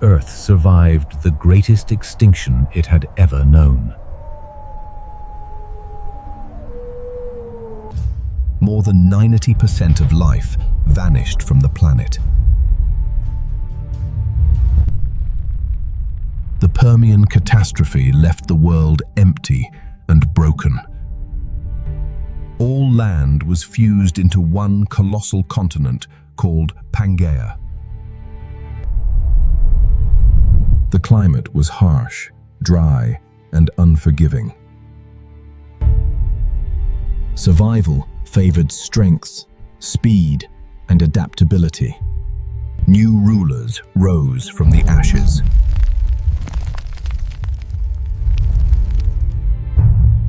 Earth survived the greatest extinction it had ever known. More than 90% of life vanished from the planet. The Permian catastrophe left the world empty and broken. All land was fused into one colossal continent called Pangaea. The climate was harsh, dry, and unforgiving. Survival favored strength, speed, and adaptability. New rulers rose from the ashes.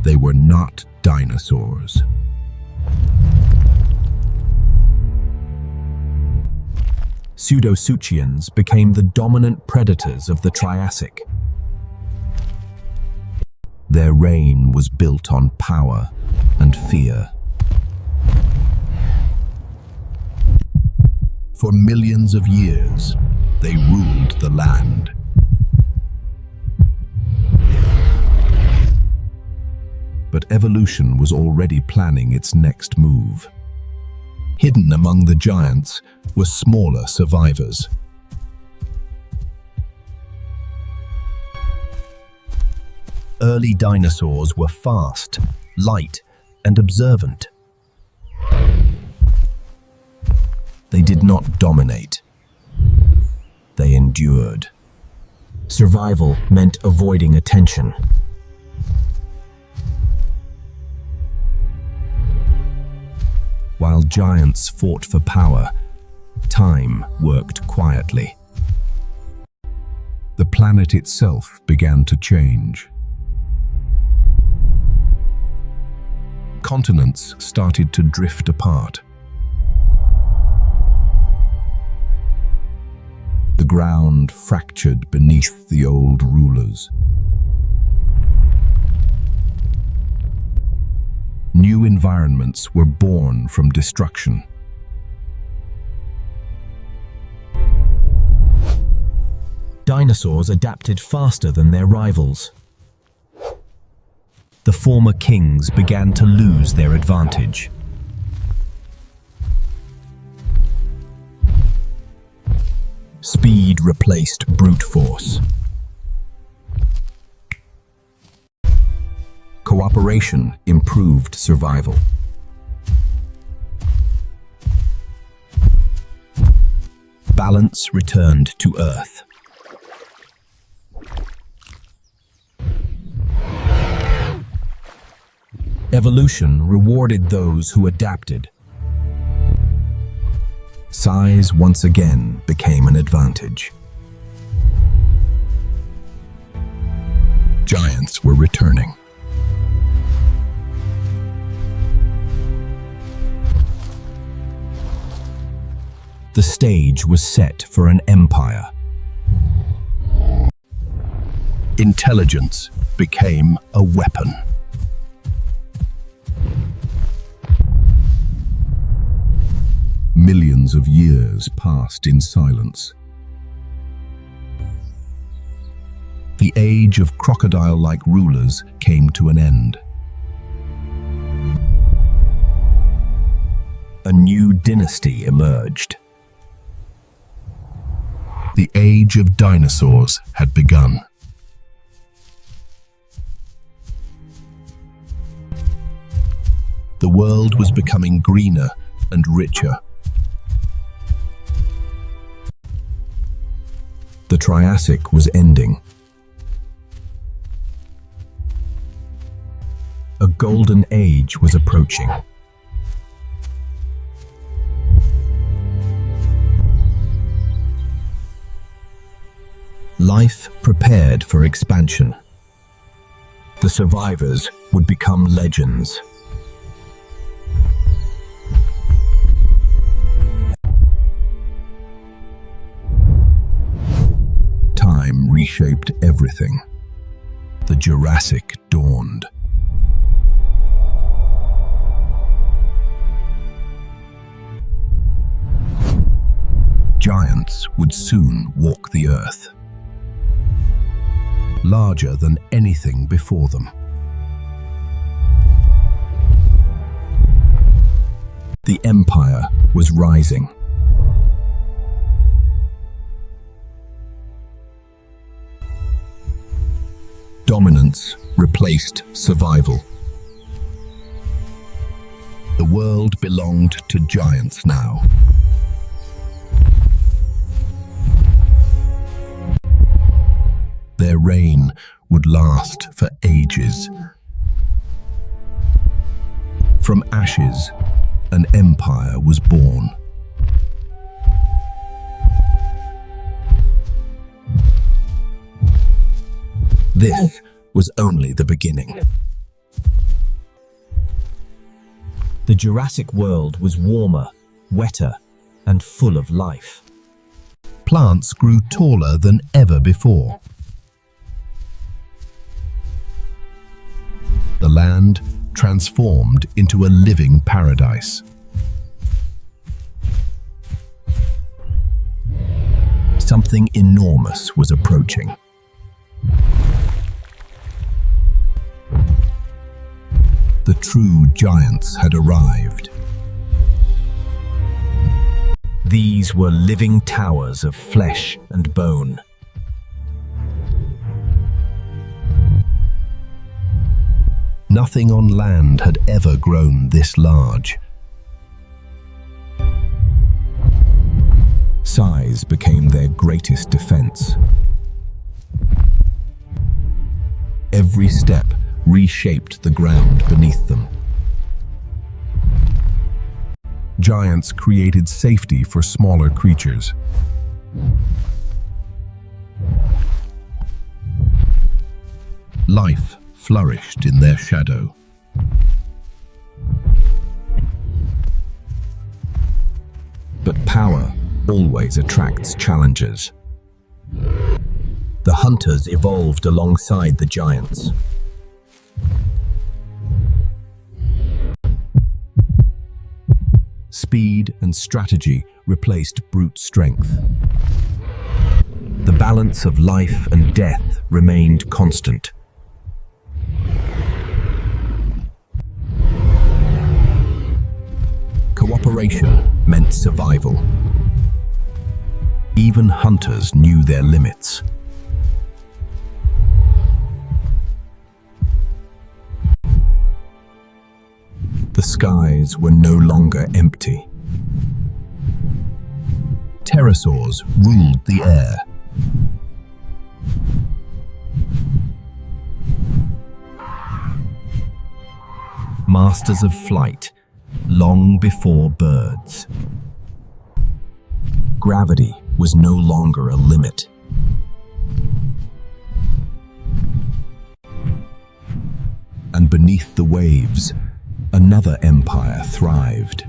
They were not dinosaurs. Pseudosuchians became the dominant predators of the Triassic. Their reign was built on power and fear. For millions of years, they ruled the land. But evolution was already planning its next move. Hidden among the giants were smaller survivors. Early dinosaurs were fast, light, and observant. They did not dominate. They endured. Survival meant avoiding attention. While giants fought for power, time worked quietly. The planet itself began to change. Continents started to drift apart. The ground fractured beneath the old rulers. New environments were born from destruction. Dinosaurs adapted faster than their rivals. The former kings began to lose their advantage. Speed replaced brute force. Cooperation improved survival. Balance returned to Earth. Evolution rewarded those who adapted. Size once again became an advantage. Giants were returning. The stage was set for an empire. Intelligence became a weapon. Millions of years passed in silence. The age of crocodile-like rulers came to an end. A new dynasty emerged. The age of dinosaurs had begun. The world was becoming greener and richer. The Triassic was ending. A golden age was approaching. Life prepared for expansion. The survivors would become legends. Time reshaped everything. The Jurassic dawned. Giants would soon walk the earth. larger than anything before them. The empire was rising. Dominance replaced survival. The world belonged to giants now. Their reign would last for ages. From ashes, an empire was born. This was only the beginning. The Jurassic world was warmer, wetter, and full of life. Plants grew taller than ever before. The land transformed into a living paradise. Something enormous was approaching. The true giants had arrived. These were living towers of flesh and bone. Nothing on land had ever grown this large. Size became their greatest defense. Every step reshaped the ground beneath them. Giants created safety for smaller creatures. Life flourished in their shadow. But power always attracts challengers. The hunters evolved alongside the giants. Speed and strategy replaced brute strength. The balance of life and death remained constant. Cooperation meant survival. Even hunters knew their limits. The skies were no longer empty. Pterosaurs ruled the air. Masters of flight, long before birds. Gravity was no longer a limit. And beneath the waves, another empire thrived.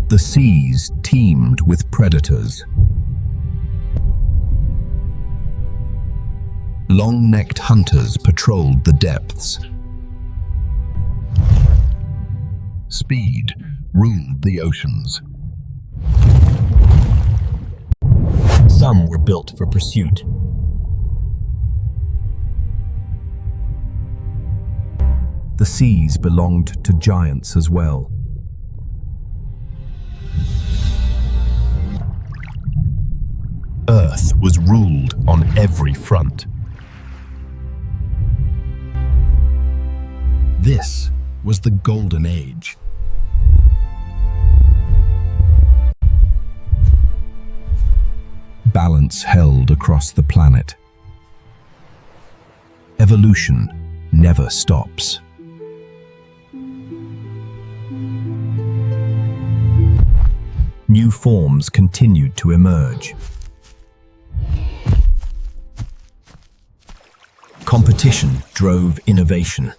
The seas teemed with predators. Long-necked hunters patrolled the depths. Speed ruled the oceans. Some were built for pursuit. The seas belonged to giants as well. Earth was ruled on every front. This was the Golden Age. Balance held across the planet. Evolution never stops. New forms continued to emerge. Competition drove innovation.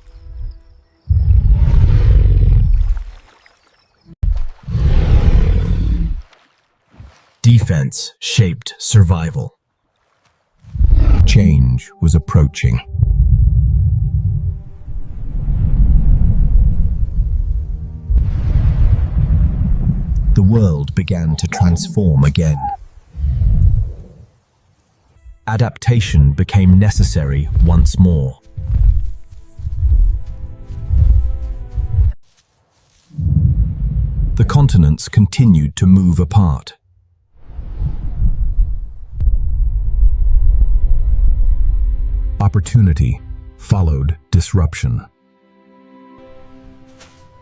Defense shaped survival. Change was approaching. The world began to transform again. adaptation became necessary once more. The continents continued to move apart. Opportunity followed disruption.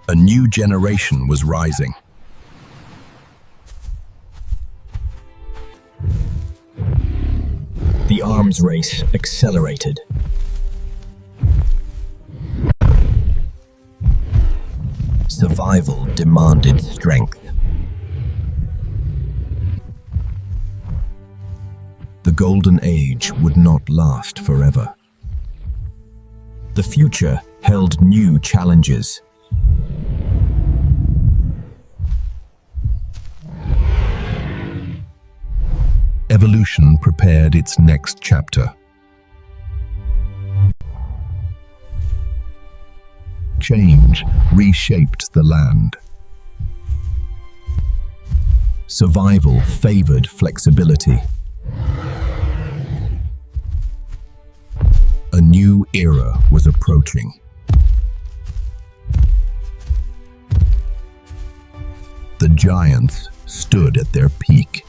A new generation was rising. The arms race accelerated. Survival demanded strength. The golden age would not last forever. The future held new challenges. Evolution prepared its next chapter. Change reshaped the land. Survival favored flexibility. A new era was approaching. The giants stood at their peak.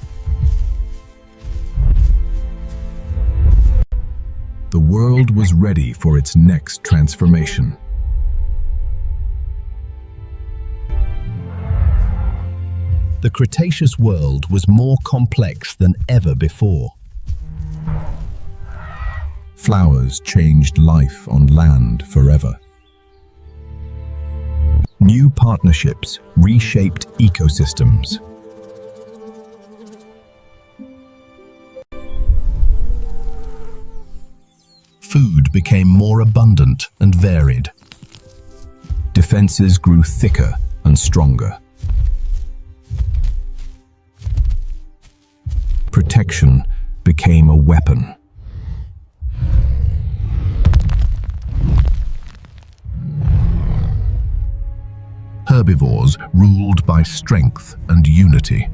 The world was ready for its next transformation. The Cretaceous world was more complex than ever before. Flowers changed life on land forever. New partnerships reshaped ecosystems. Food became more abundant and varied. Defenses grew thicker and stronger. Protection became a weapon. Herbivores ruled by strength and unity.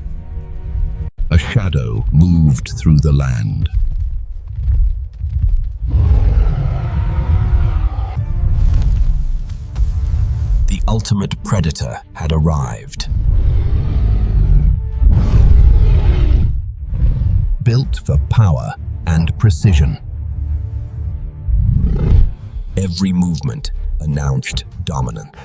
A shadow moved through the land. The ultimate predator had arrived. Built for power and precision. Every movement announced dominance.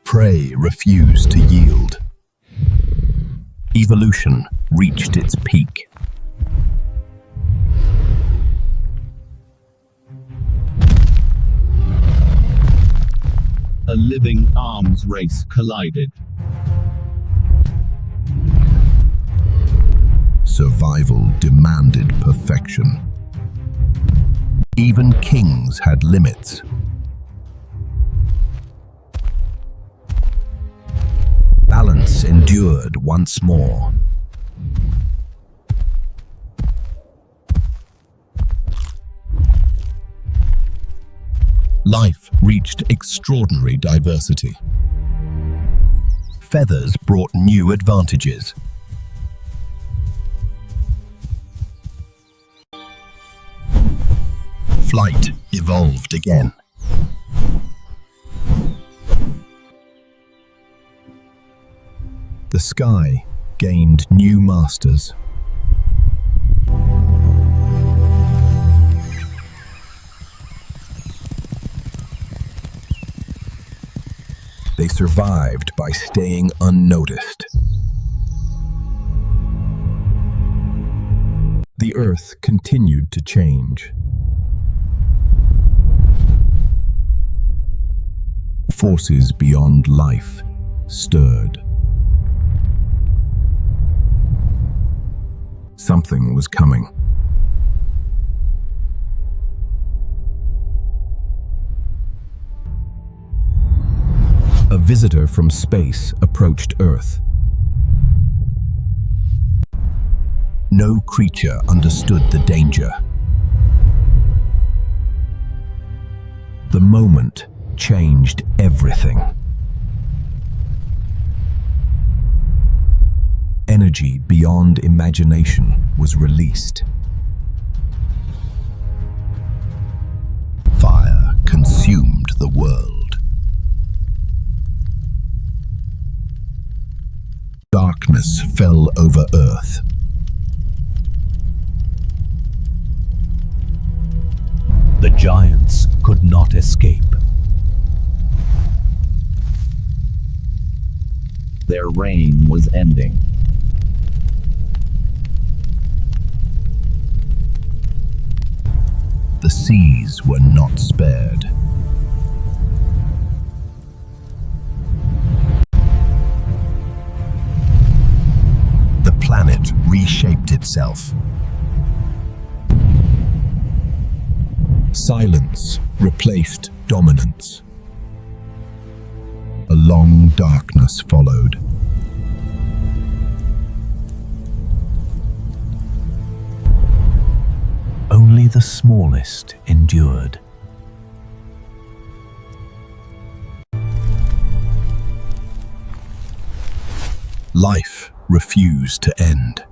Prey refused to yield. Evolution reached its peak. A living arms race collided. Survival demanded perfection. Even kings had limits. Balance endured once more. Life reached extraordinary diversity. Feathers brought new advantages. Flight evolved again. The sky gained new masters. They survived by staying unnoticed. The Earth continued to change. Forces beyond life stirred. Something was coming. A visitor from space approached Earth. No creature understood the danger. The moment changed everything. energy beyond imagination was released. Fire consumed the world. Darkness fell over Earth. The giants could not escape. Their reign was ending. The seas were not spared. The planet reshaped itself. Silence replaced dominance. A long darkness followed. Only the smallest endured. Life refused to end.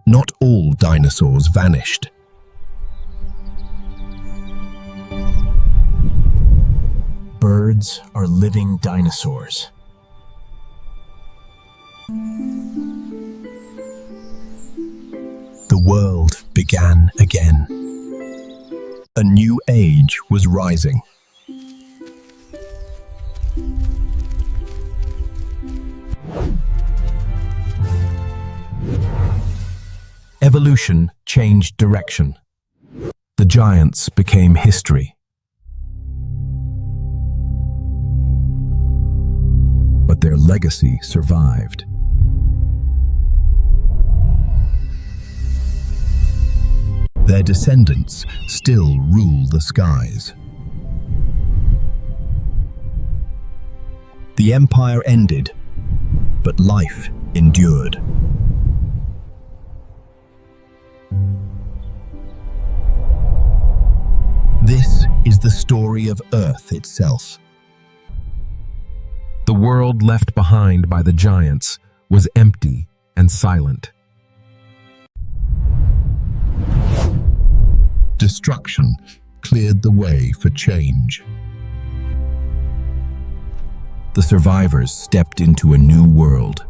Not all dinosaurs vanished. Birds are living dinosaurs. The world began again. A new age was rising. Evolution changed direction. The giants became history. But their legacy survived. Their descendants still rule the skies. The empire ended, but life endured. This is the story of Earth itself. The world left behind by the giants was empty and silent. Destruction cleared the way for change. The survivors stepped into a new world.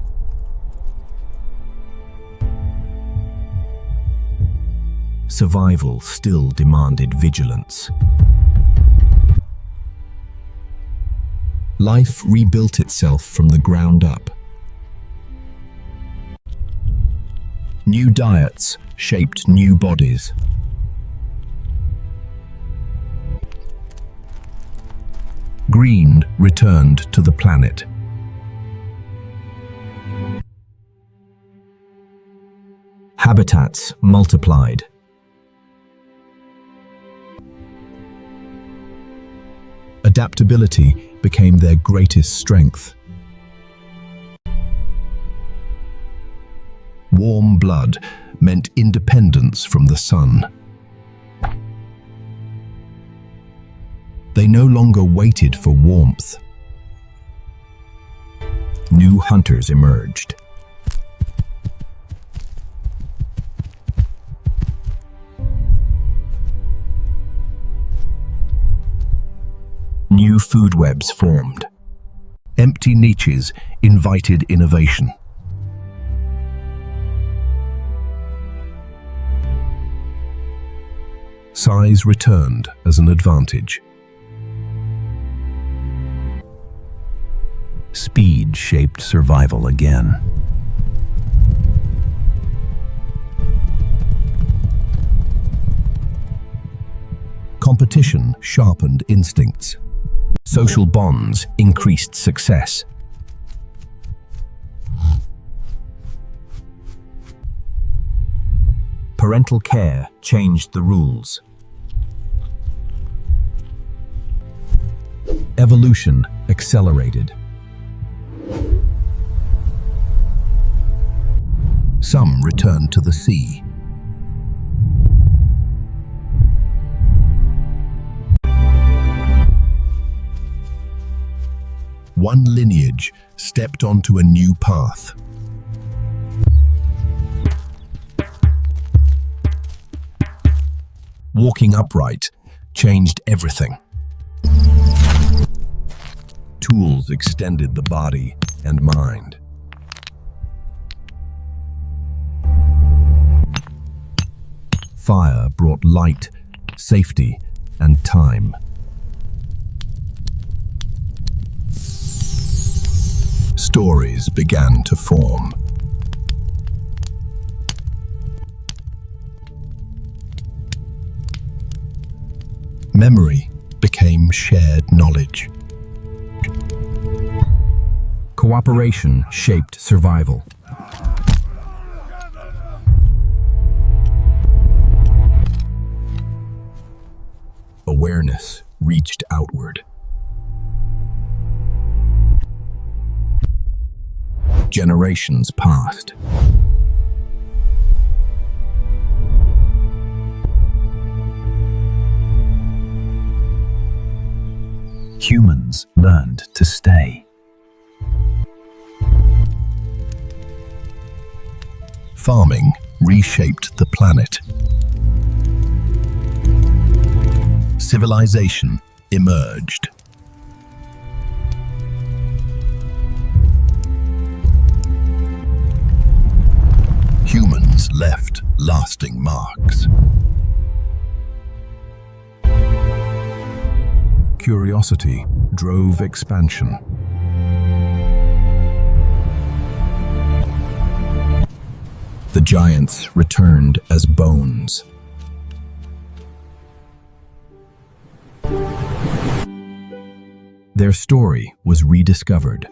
Survival still demanded vigilance. Life rebuilt itself from the ground up. New diets shaped new bodies. Green returned to the planet. Habitats multiplied. Adaptability became their greatest strength. Warm blood meant independence from the sun. They no longer waited for warmth. New hunters emerged. New food webs formed. Empty niches invited innovation. Size returned as an advantage. Speed shaped survival again. Competition sharpened instincts. Social bonds increased success. Parental care changed the rules. Evolution accelerated. Some returned to the sea. one lineage stepped onto a new path. Walking upright changed everything. Tools extended the body and mind. Fire brought light, safety, and time. Stories began to form. Memory became shared knowledge. Cooperation shaped survival. Awareness reached outward. Generations passed. Humans learned to stay. Farming reshaped the planet. Civilization emerged. Humans left lasting marks. Curiosity drove expansion. The giants returned as bones. Their story was rediscovered.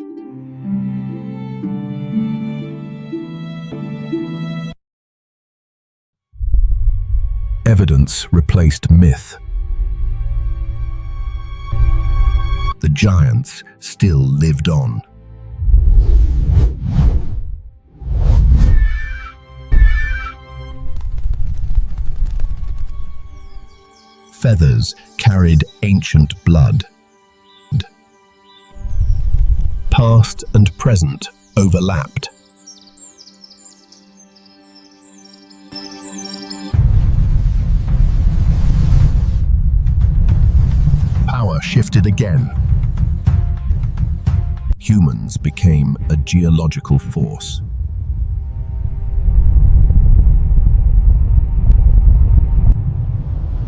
Evidence replaced myth. The giants still lived on. Feathers carried ancient blood. Past and present overlapped. Power shifted again. Humans became a geological force.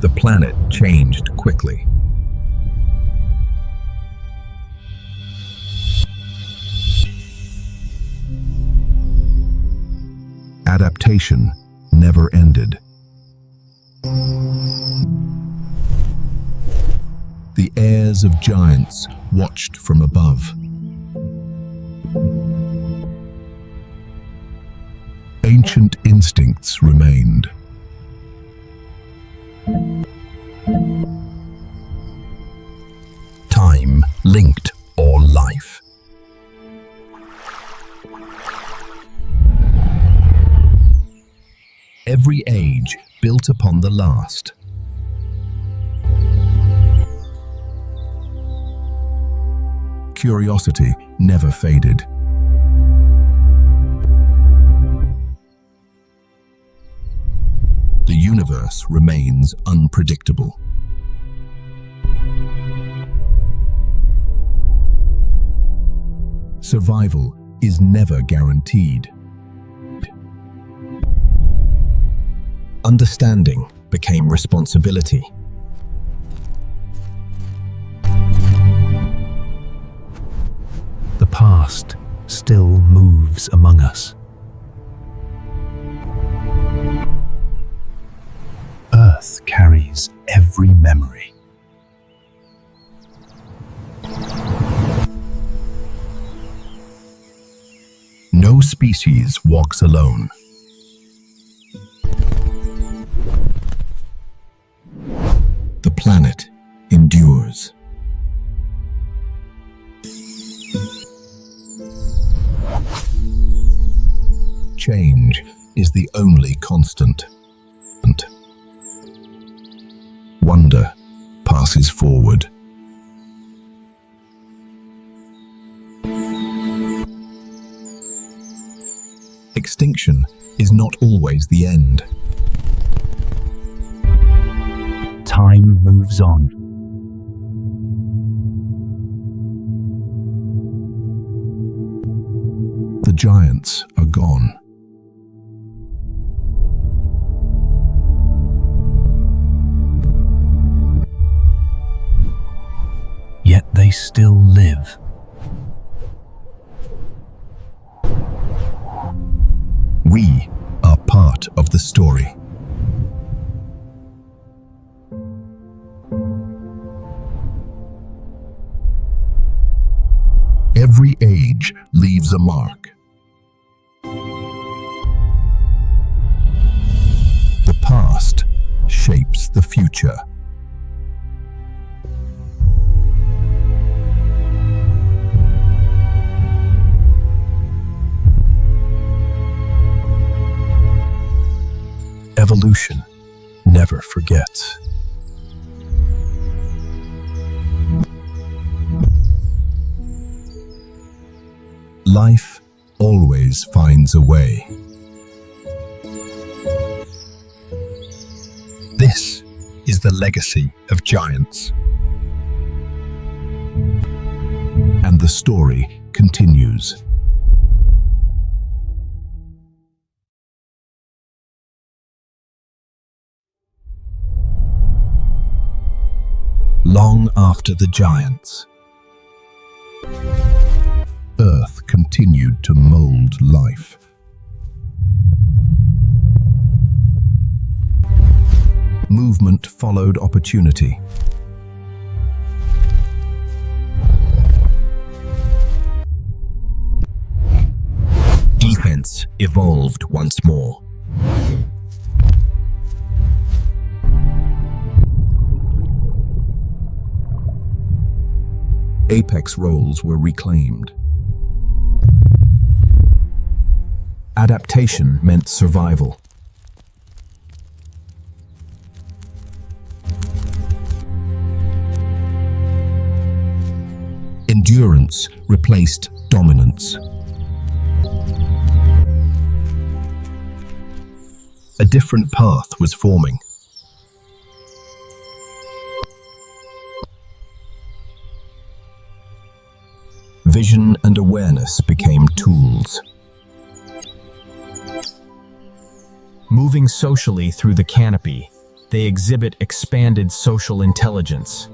The planet changed quickly. Adaptation never ended. The heirs of giants watched from above. Ancient instincts remained. Time linked all life. Every age built upon the last. Curiosity never faded. The universe remains unpredictable. Survival is never guaranteed. Understanding became responsibility. The past still moves among us. Earth carries every memory. No species walks alone. The planet endures. Change is the only constant. Wonder passes forward. Extinction is not always the end. Time moves on. The giants are gone. Yet they still live. We are part of the story. Every age leaves a mark. The past shapes the future. Evolution never forgets. Life always finds a way. This is the legacy of giants. And the story continues. Long after the giants, Earth continued to mold life. Movement followed opportunity. Defense evolved once more. Apex roles were reclaimed. Adaptation meant survival. Endurance replaced dominance. A different path was forming. Vision and awareness became tools. Moving socially through the canopy, they exhibit expanded social intelligence.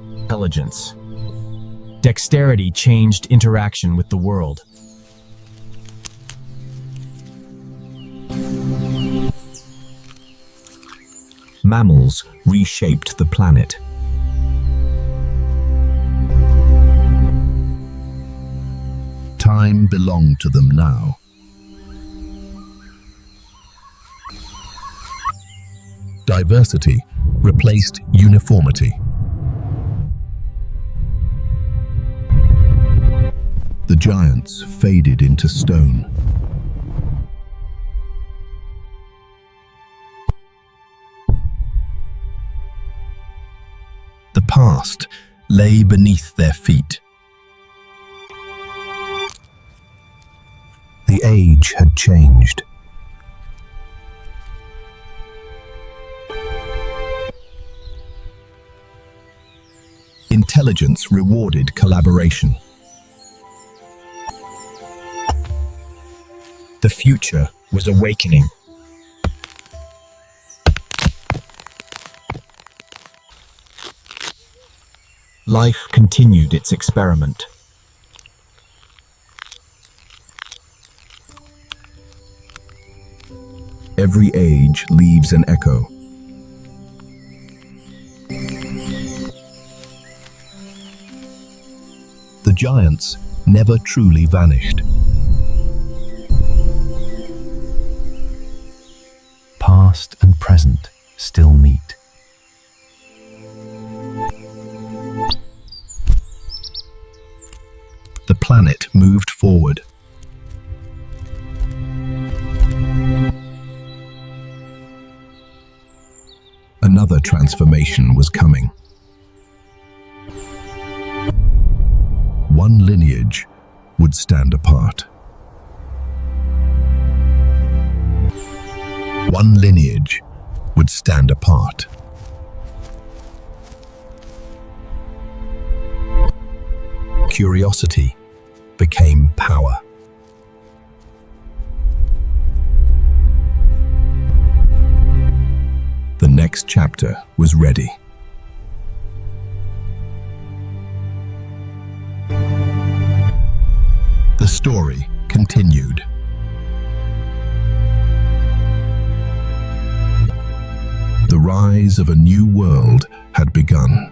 Dexterity changed interaction with the world. Mammals reshaped the planet. Time belonged to them now. Diversity replaced uniformity. The giants faded into stone. The past lay beneath their feet. The age had changed. Intelligence rewarded collaboration. The future was awakening. Life continued its experiment. Every age leaves an echo. The giants never truly vanished. Past and present still meet. The planet moved forward. Another transformation was coming. One lineage would stand apart. One lineage would stand apart. Curiosity became power. The next chapter was ready. The story continued. The rise of a new world had begun.